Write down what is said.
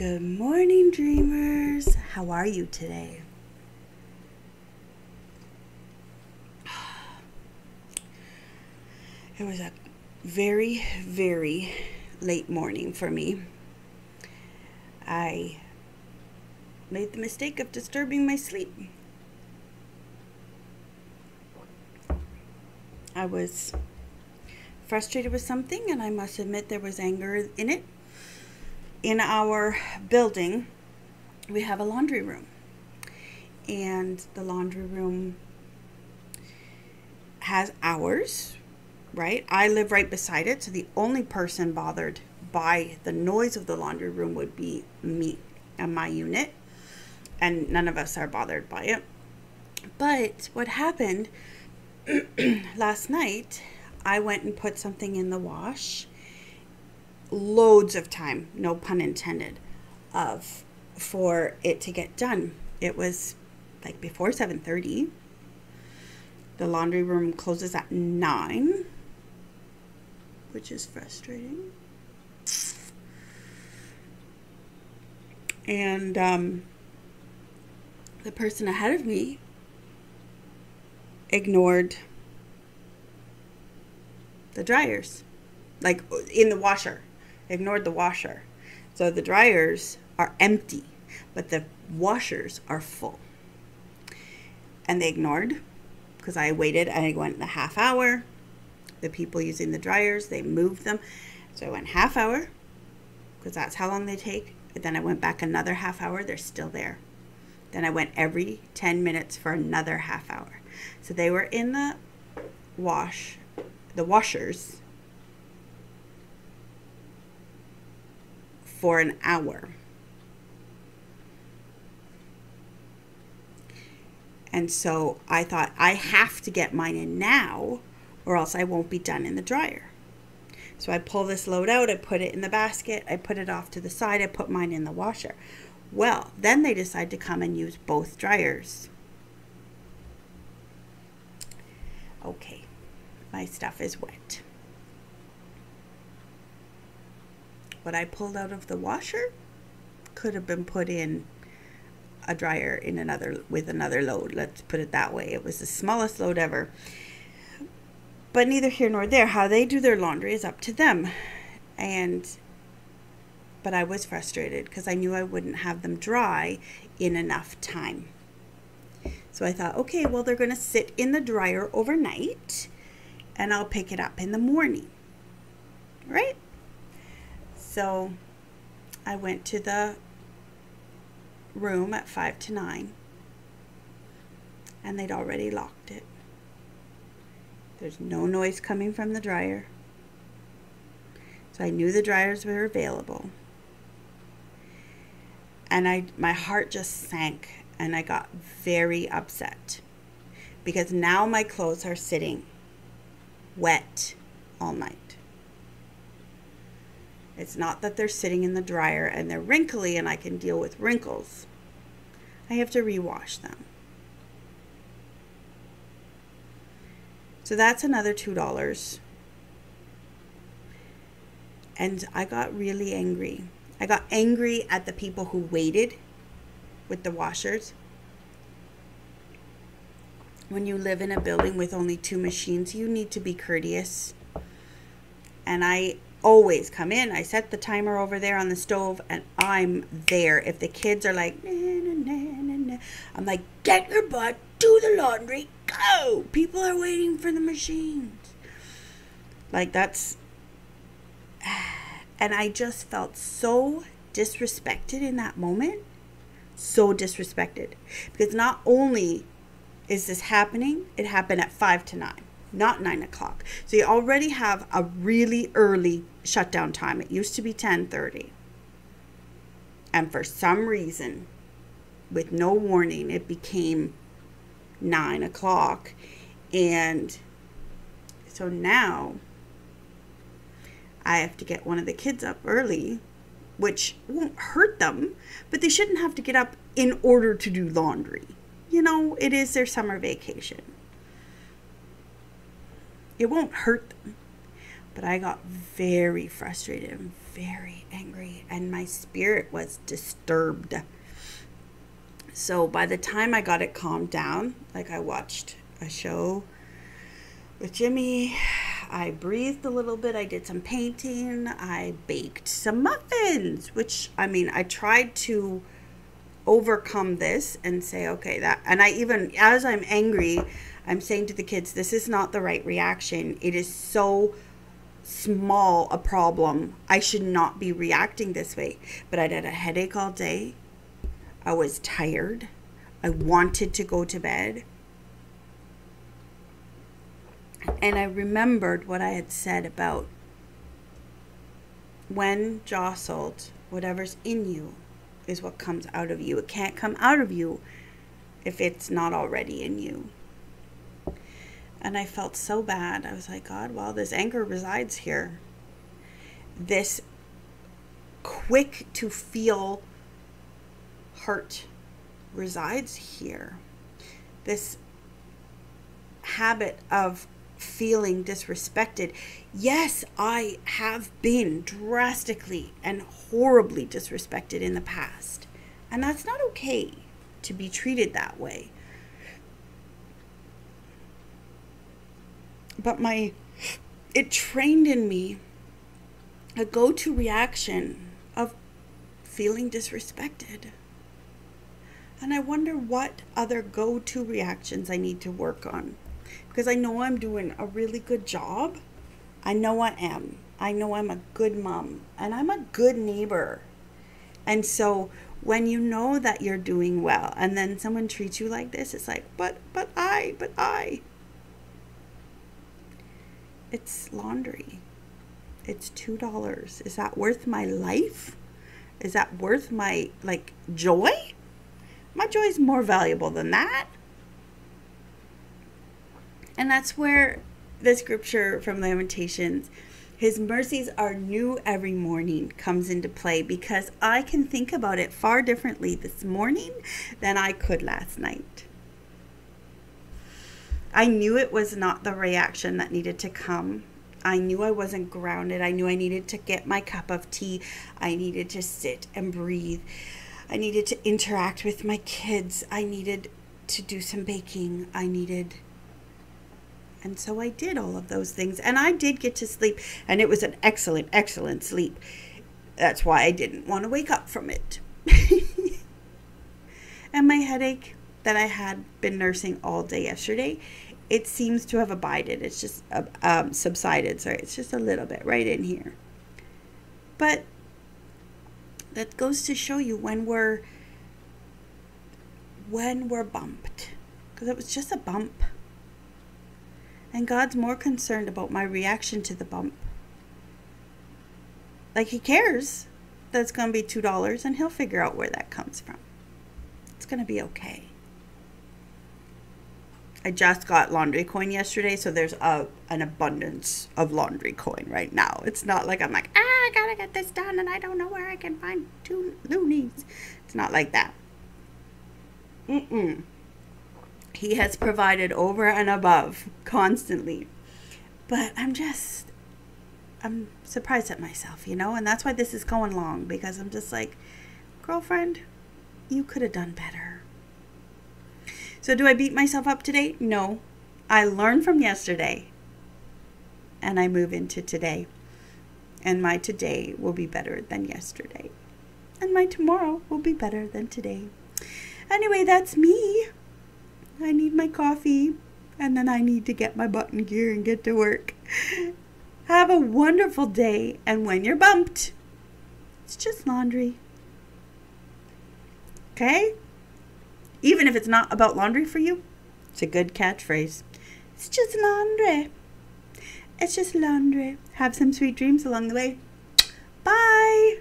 Good morning, dreamers. How are you today? It was a very, very late morning for me. I made the mistake of disturbing my sleep. I was frustrated with something, and I must admit there was anger in it. In our building, we have a laundry room, and the laundry room has hours, right? I live right beside it, so the only person bothered by the noise of the laundry room would be me and my unit, and none of us are bothered by it. But what happened last night, I went and put something in the wash, loads of time, no pun intended, for it to get done. It was like before 7:30. The laundry room closes at 9, which is frustrating. And the person ahead of me ignored the dryers, like in the washer. Ignored the washer. So the dryers are empty, but the washers are full. And they ignored, because I waited, and I went in a half hour. The people using the dryers, they moved them. So I went half hour, because that's how long they take. And then I went back another half hour. They're still there. Then I went every 10 minutes for another half hour. So they were in the washers, for an hour. And so I thought, I have to get mine in now, or else I won't be done in the dryer. So I pull this load out, I put it in the basket, I put it off to the side, I put mine in the washer. Well, then they decide to come and use both dryers. Okay, my stuff is wet. What I pulled out of the washer could have been put in a dryer with another load. Let's put it that way. It was the smallest load ever. But neither here nor there. How they do their laundry is up to them. But I was frustrated because I knew I wouldn't have them dry in enough time. So I thought, okay, well, they're going to sit in the dryer overnight, and I'll pick it up in the morning. Right? So I went to the room at 5 to 9, and they'd already locked it. There's no noise coming from the dryer. So I knew the dryers were available. And my heart just sank, and I got very upset because now my clothes are sitting wet all night. It's not that they're sitting in the dryer and they're wrinkly and I can deal with wrinkles. I have to rewash them. So that's another $2. And I got really angry. I got angry at the people who waited with the washers. When you live in a building with only 2 machines, you need to be courteous. And I always come in, I set the timer over there on the stove, and I'm there. If the kids are like, nah, nah, nah, nah, I'm like, get your butt, do the laundry, go. People are waiting for the machines. Like, that's, and I just felt so disrespected in that moment. So disrespected. Because not only is this happening, it happened at 5 to 9. Not 9 o'clock. So you already have a really early shutdown time. It used to be 10:30. And for some reason, with no warning, it became 9 o'clock. And so now I have to get one of the kids up early, which won't hurt them, but they shouldn't have to get up in order to do laundry. You know, it is their summer vacation. It won't hurt them. But I got very frustrated and very angry, and my spirit was disturbed. So by the time I got it calmed down, like I watched a show with Jimmy, I breathed a little bit, I did some painting, I baked some muffins, which, I mean, I tried to overcome this and say, okay, that, and I even, as I'm angry, I'm saying to the kids, this is not the right reaction. It is so small a problem. I should not be reacting this way. But I'd had a headache all day. I was tired. I wanted to go to bed. And I remembered what I had said about when jostled, whatever's in you is what comes out of you. It can't come out of you if it's not already in you. And I felt so bad. I was like, God, well, this anger resides here. This quick to feel hurt resides here. This habit of feeling disrespected. Yes, I have been drastically and horribly disrespected in the past. And that's not okay to be treated that way. But it trained in me a go-to reaction of feeling disrespected. And I wonder what other go-to reactions I need to work on. Because I know I'm doing a really good job. I know I am. I know I'm a good mom. And I'm a good neighbor. And so when you know that you're doing well and then someone treats you like this, it's like, but I. It's laundry. It's $2. Is that worth my life? Is that worth my, joy? My joy is more valuable than that. And that's where the scripture from Lamentations, His mercies are new every morning, comes into play, because I can think about it far differently this morning than I could last night. I knew it was not the reaction that needed to come. I knew I wasn't grounded. I knew I needed to get my cup of tea. I needed to sit and breathe. I needed to interact with my kids. I needed to do some baking. And so I did all of those things. And I did get to sleep. And it was an excellent, excellent sleep. That's why I didn't want to wake up from it. And my headache that I had been nursing all day yesterday, it seems to have abided. It's just subsided. Sorry, it's just a little bit right in here. But that goes to show you when we're bumped, because it was just a bump. And God's more concerned about my reaction to the bump. Like, He cares that it's going to be $2, and He'll figure out where that comes from. It's going to be okay. I just got laundry coin yesterday, so there's an abundance of laundry coin right now. It's not like I'm like, I gotta get this done and I don't know where I can find 2 loonies. It's not like that. He has provided over and above constantly. But I'm surprised at myself, and that's why this is going long, because I'm just like, girlfriend, you could have done better. So do I beat myself up today? No. I learned from yesterday and I move into today. And my today will be better than yesterday. And my tomorrow will be better than today. Anyway, that's me. I need my coffee and then I need to get my butt in gear and get to work. Have a wonderful day. And when you're bumped, it's just laundry. Okay? Even if it's not about laundry for you, it's a good catchphrase. It's just laundry. It's just laundry. Have some sweet dreams along the way. Bye.